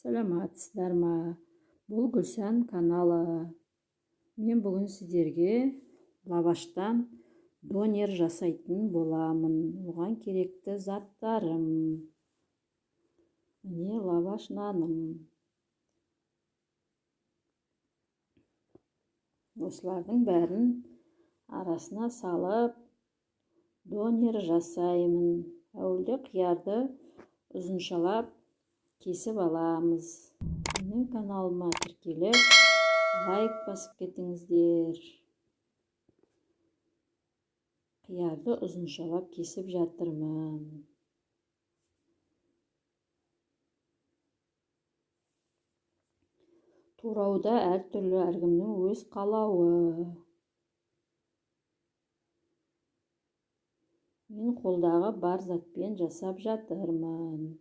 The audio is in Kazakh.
Саламатсыздар ма? Бұл Гүлсан каналы. Мен бүгін сіздерге лаваштан донер жасайтын боламын. Оған керекті заттарым. Міне лаваш наным. Осылардың бәрін арасына салып донер жасаймын. Әуелде қиярды ұзыншалап кесіп аламыз. Менің каналыма тіркеліп, лайк басып кетіңіздер. Қиярды ұзыншалап кесіп жатырмын. Турауда әртүрлі, әркімнің өз қалауы. Мен қолдағы бар затпен жасап жатырмын.